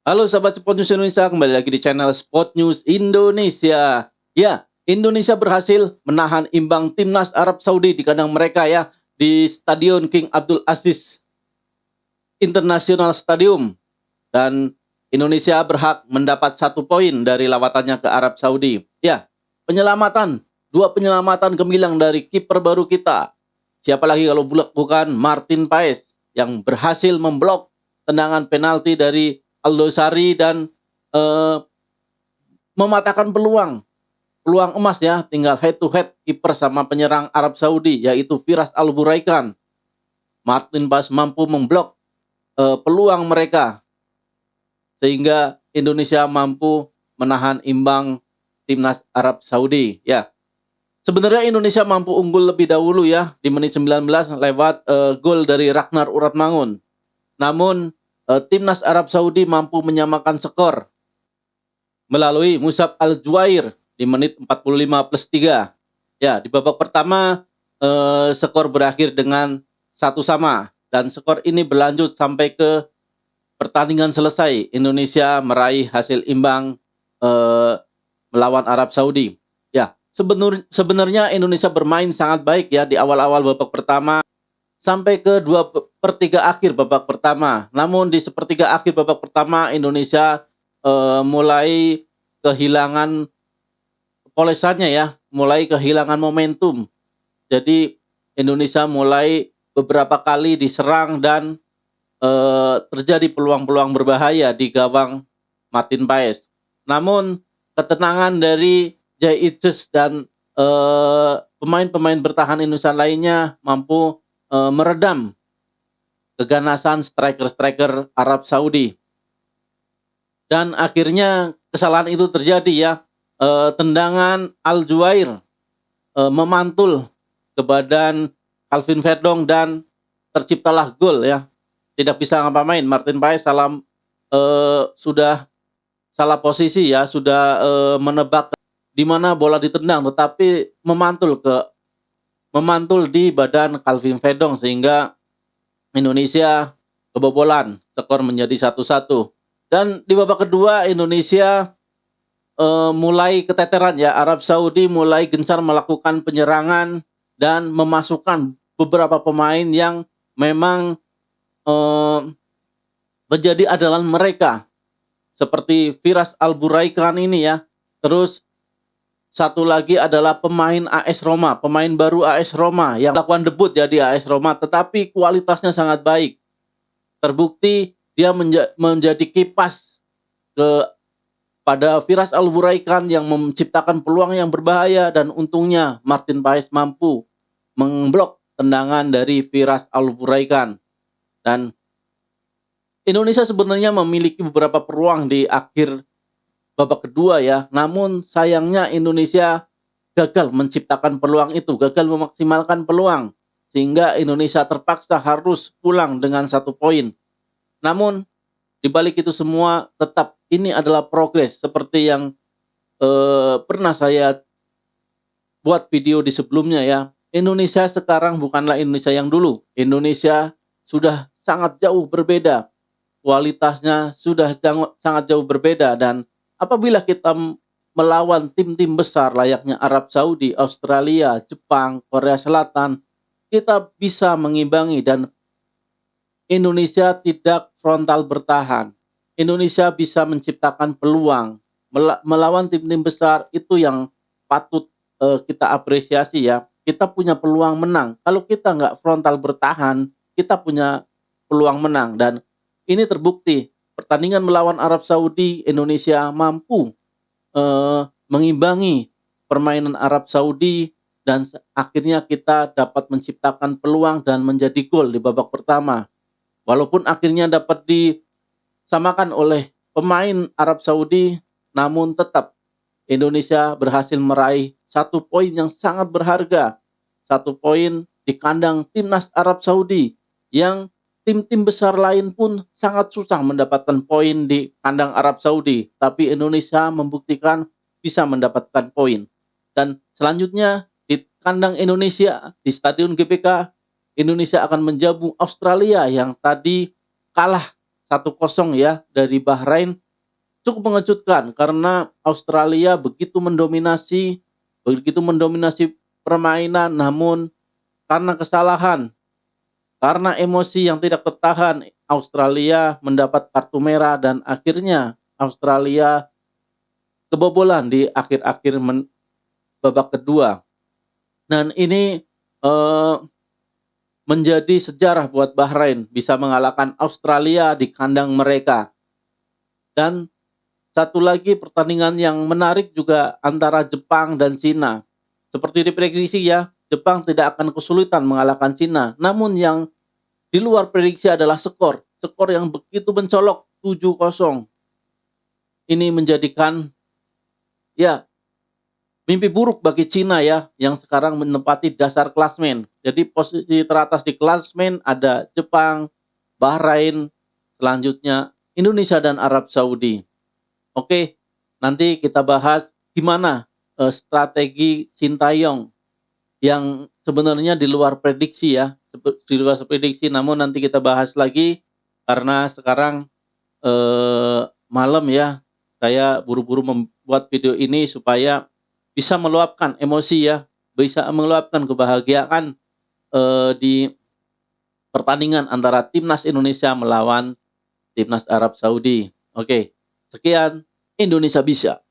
Halo sahabat Sport News Indonesia, kembali lagi di channel Sport News Indonesia. Ya, Indonesia berhasil menahan imbang timnas Arab Saudi di kandang mereka ya, di Stadion King Abdul Aziz International Stadium. Dan Indonesia berhak mendapat 1 poin dari lawatannya ke Arab Saudi. Ya, dua penyelamatan gemilang dari kiper baru kita. Siapa lagi kalau bukan Martin Paes yang berhasil memblok tendangan penalti dari Aldosari dan eh, mematahkan peluang emas ya, tinggal head to head kiper sama penyerang Arab Saudi yaitu Firas Al Buraikan. Martin Paes mampu memblok peluang mereka sehingga Indonesia mampu menahan imbang timnas Arab Saudi ya. Sebenarnya Indonesia mampu unggul lebih dahulu ya di menit 19 lewat gol dari Ragnar Uratmangun. Namun timnas Arab Saudi mampu menyamakan skor melalui Musab Al-Juair di menit 45+3. Ya, di babak pertama skor berakhir dengan 1-1 dan skor ini berlanjut sampai ke pertandingan selesai. Indonesia meraih hasil imbang melawan Arab Saudi. Ya, sebenarnya Indonesia bermain sangat baik ya di awal-awal babak pertama sampai ke 2/3 akhir babak pertama. Namun di sepertiga akhir babak pertama Indonesia mulai kehilangan polesannya ya, mulai kehilangan momentum. Jadi Indonesia mulai beberapa kali diserang dan terjadi peluang-peluang berbahaya di gawang Martin Paes. Namun ketenangan dari Jai Idris dan pemain-pemain bertahan Indonesia lainnya mampu meredam keganasan striker-striker Arab Saudi. Dan akhirnya kesalahan itu terjadi ya. Tendangan Al-Juair memantul ke badan Calvin Verdong dan terciptalah gol ya. Tidak bisa ngapa-ngapain. Martin Paes sudah salah posisi ya, sudah menebak di mana bola ditendang, tetapi memantul di badan Calvin Verdong sehingga Indonesia kebobolan. Skor menjadi 1-1. Dan di babak kedua Indonesia mulai keteteran ya. Arab Saudi mulai gencar melakukan penyerangan dan memasukkan beberapa pemain yang memang menjadi andalan mereka seperti Firas Al Buraikan ini ya. Terus satu lagi adalah pemain AS Roma, pemain baru AS Roma yang melakukan debut ya di AS Roma, tetapi kualitasnya sangat baik. Terbukti dia menjadi kipas pada Firas Al Buraikan yang menciptakan peluang yang berbahaya, dan untungnya Martin Paes mampu memblok tendangan dari Firas Al Buraikan. Dan Indonesia sebenarnya memiliki beberapa peluang di akhir babak kedua ya. Namun sayangnya Indonesia gagal menciptakan peluang itu, gagal memaksimalkan peluang. Sehingga Indonesia terpaksa harus pulang dengan 1 poin. Namun di balik itu semua tetap ini adalah progres seperti yang pernah saya buat video di sebelumnya ya. Indonesia sekarang bukanlah Indonesia yang dulu. Indonesia sudah sangat jauh berbeda. Kualitasnya sudah sangat jauh berbeda, dan apabila kita melawan tim-tim besar layaknya Arab Saudi, Australia, Jepang, Korea Selatan, kita bisa mengimbangi dan Indonesia tidak frontal bertahan. Indonesia bisa menciptakan peluang melawan tim-tim besar, itu yang patut kita apresiasi ya. Kita punya peluang menang. Kalau kita nggak frontal bertahan, kita punya peluang menang. Dan ini terbukti. Pertandingan melawan Arab Saudi, Indonesia mampu mengimbangi permainan Arab Saudi, dan akhirnya kita dapat menciptakan peluang dan menjadi gol di babak pertama. Walaupun akhirnya dapat disamakan oleh pemain Arab Saudi, namun tetap Indonesia berhasil meraih 1 poin yang sangat berharga. 1 poin di kandang timnas Arab Saudi yang tim-tim besar lain pun sangat susah mendapatkan poin di kandang Arab Saudi. Tapi Indonesia membuktikan bisa mendapatkan poin. Dan selanjutnya di kandang Indonesia, di Stadion GBK, Indonesia akan menjamu Australia yang tadi kalah 1-0 ya dari Bahrain. Cukup mengejutkan karena Australia begitu mendominasi permainan, namun karena kesalahan, karena emosi yang tidak tertahan, Australia mendapat kartu merah dan akhirnya Australia kebobolan di akhir-akhir babak kedua. Dan ini menjadi sejarah buat Bahrain bisa mengalahkan Australia di kandang mereka. Dan satu lagi pertandingan yang menarik juga antara Jepang dan Cina. Seperti diprediksi ya, Jepang tidak akan kesulitan mengalahkan Cina. Namun yang di luar prediksi adalah skor yang begitu mencolok 7-0. Ini menjadikan ya mimpi buruk bagi Cina ya, yang sekarang menempati dasar klasmen. Jadi posisi teratas di klasmen ada Jepang, Bahrain, selanjutnya Indonesia dan Arab Saudi. Oke, nanti kita bahas gimana strategi Sintayong yang sebenarnya di luar prediksi ya, namun nanti kita bahas lagi karena sekarang malam ya, saya buru-buru membuat video ini supaya bisa meluapkan emosi ya, bisa meluapkan kebahagiaan di pertandingan antara timnas Indonesia melawan timnas Arab Saudi. Oke, sekian, Indonesia bisa.